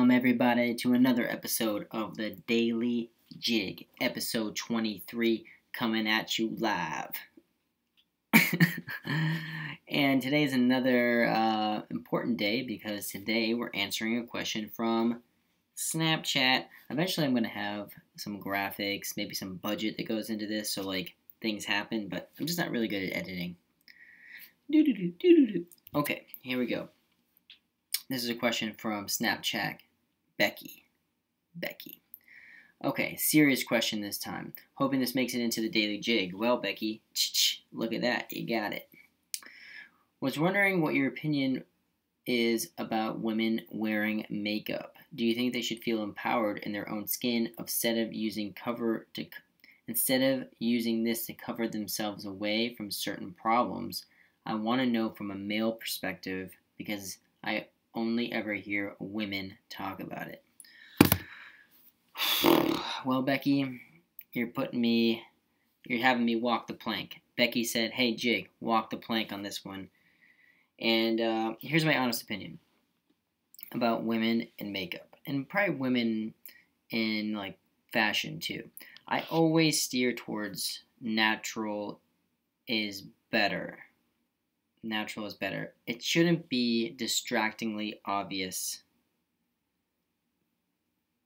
Welcome, everybody, to another episode of the Daily Jig, episode 23, coming at you live. And today is another important day because today we're answering a question from Snapchat. Eventually I'm going to have some graphics, maybe some budget that goes into this, so like things happen, but I'm just not really good at editing. Okay, here we go. This is a question from Snapchat, Becky. Okay, serious question this time. Hoping this makes it into the Daily Jig. Well, Becky, look at that, you got it. Was wondering what your opinion is about women wearing makeup. Do you think they should feel empowered in their own skin instead of using this to cover themselves away from certain problems? I want to know from a male perspective because I only ever hear women talk about it. Well, Becky, you're having me walk the plank. Becky said, hey, Jig, walk the plank on this one. And here's my honest opinion about women and makeup. And probably women in, like, fashion, too. I always steer towards natural is better. Natural is better. It shouldn't be distractingly obvious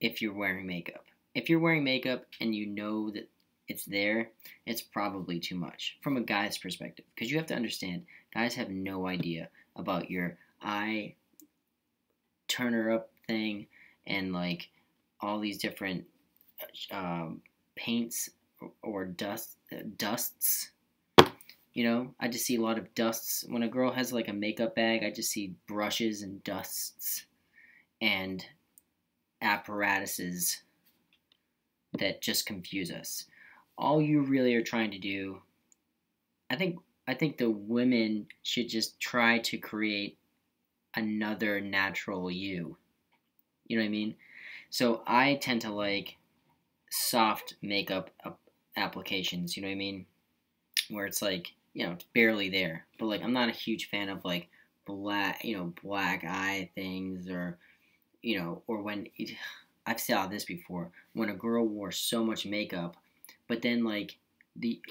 if you're wearing makeup. If you're wearing makeup and you know that it's there, it's probably too much from a guy's perspective. Because you have to understand, guys have no idea about your eye turner up thing and like all these different paints or dusts. You know, I just see a lot of dusts. When a girl has like a makeup bag, I just see brushes and dusts and apparatuses that just confuse us. All you really are trying to do, I think the women should just try to create another natural you. You know what I mean? So I tend to like soft makeup applications, you know what I mean? Where it's like, you know, it's barely there. But like I'm not a huge fan of like black eye things or, you know, or when I've saw this before, when a girl wore so much makeup, but then like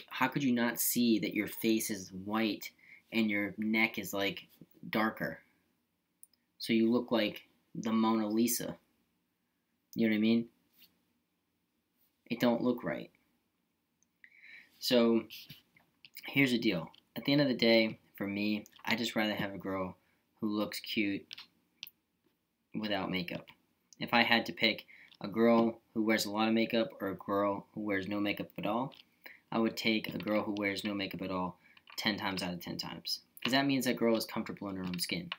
how could you not see that your face is white and your neck is like darker? So you look like the Mona Lisa. You know what I mean? It don't look right. So here's the deal. At the end of the day, for me, I just rather have a girl who looks cute without makeup. If I had to pick a girl who wears a lot of makeup or a girl who wears no makeup at all, I would take a girl who wears no makeup at all 10 times out of 10 times. Because that means that girl is comfortable in her own skin.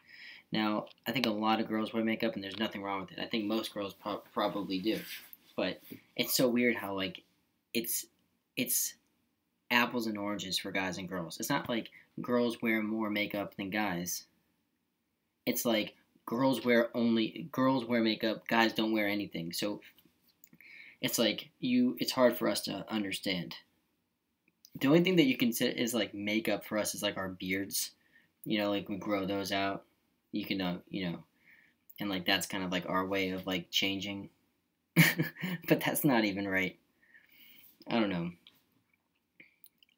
Now, I think a lot of girls wear makeup and there's nothing wrong with it. I think most girls probably do. But it's so weird how, like, it's apples and oranges for guys and girls. It's not like girls wear more makeup than guys. It's like girls wear makeup, guys don't wear anything. So it's like it's hard for us to understand. The only thing that you can say is like makeup for us is like our beards. You know, like we grow those out. You can and like that's kind of like our way of like changing. But that's not even right. I don't know.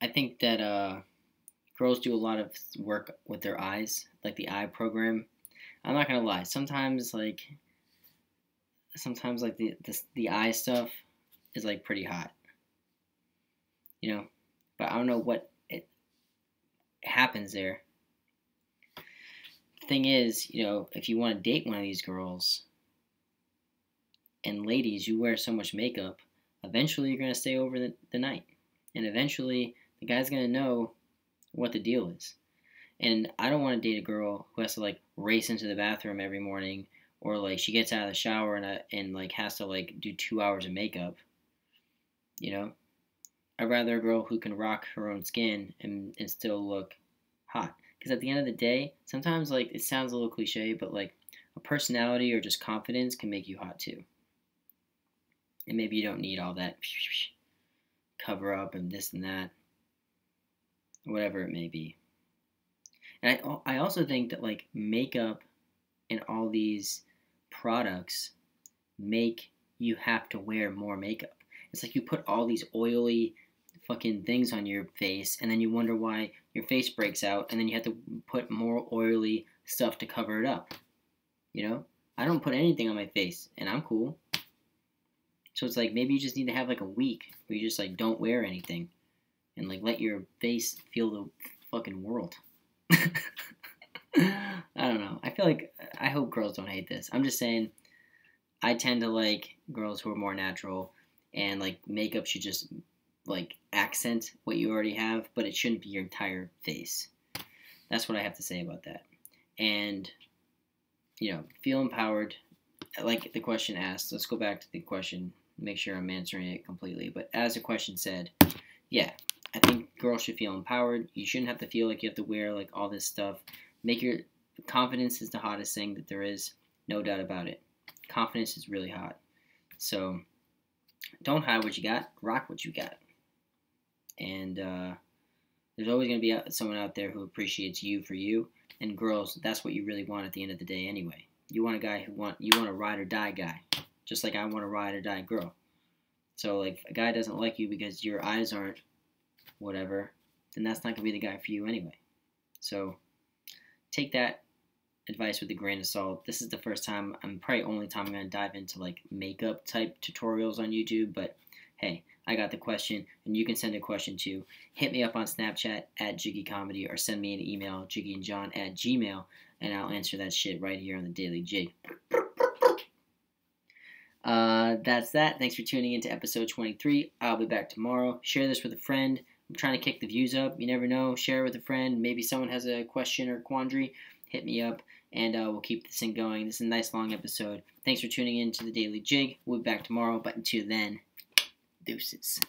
I think that girls do a lot of work with their eyes, like the eye program. I'm not gonna lie. Sometimes like the eye stuff is like pretty hot, you know. But I don't know what it happens there. The thing is, you know, if you want to date one of these girls, and ladies, you wear so much makeup, eventually you're gonna stay over the night, and eventually the guy's gonna know what the deal is. And I don't want to date a girl who has to like race into the bathroom every morning, or like she gets out of the shower and like has to like do 2 hours of makeup. You know, I'd rather a girl who can rock her own skin and still look hot. Because at the end of the day, sometimes like it sounds a little cliche, but like a personality or just confidence can make you hot too. And maybe you don't need all that cover up and this and that, whatever it may be. And I also think that like makeup and all these products make you have to wear more makeup. It's like you put all these oily fucking things on your face, and then you wonder why your face breaks out, and then you have to put more oily stuff to cover it up. You know? I don't put anything on my face, and I'm cool. So it's like maybe you just need to have like a week where you just like don't wear anything and like let your face feel the fucking world. I don't know. I feel like I hope girls don't hate this. I'm just saying I tend to like girls who are more natural, and like makeup should just like accent what you already have, but it shouldn't be your entire face. That's what I have to say about that. And you know, feel empowered. Like the question asked, let's go back to the question, make sure I'm answering it completely. But as the question said, yeah, I think girls should feel empowered. You shouldn't have to feel like you have to wear like all this stuff. Make your confidence is the hottest thing that there is, no doubt about it. Confidence is really hot. So don't hide what you got, rock what you got. And there's always going to be someone out there who appreciates you for you. And girls, that's what you really want at the end of the day anyway. You want a guy you want a ride or die guy, just like I want a ride or die girl. So like if a guy doesn't like you because your eyes aren't whatever, then that's not gonna be the guy for you anyway. So take that advice with a grain of salt. This is the first time, probably only time I'm gonna dive into like makeup type tutorials on YouTube. But hey, I got the question, and you can send a question too. Hit me up on Snapchat at JiggyComedy, or send me an email, jiggyandjon@gmail.com, and I'll answer that shit right here on the Daily Jig. That's that. Thanks for tuning in to episode 23. I'll be back tomorrow. Share this with a friend. I'm trying to kick the views up. You never know. Share it with a friend. Maybe someone has a question or quandary. Hit me up, and we'll keep this thing going. This is a nice long episode. Thanks for tuning in to the Daily Jig. We'll be back tomorrow, but until then, deuces.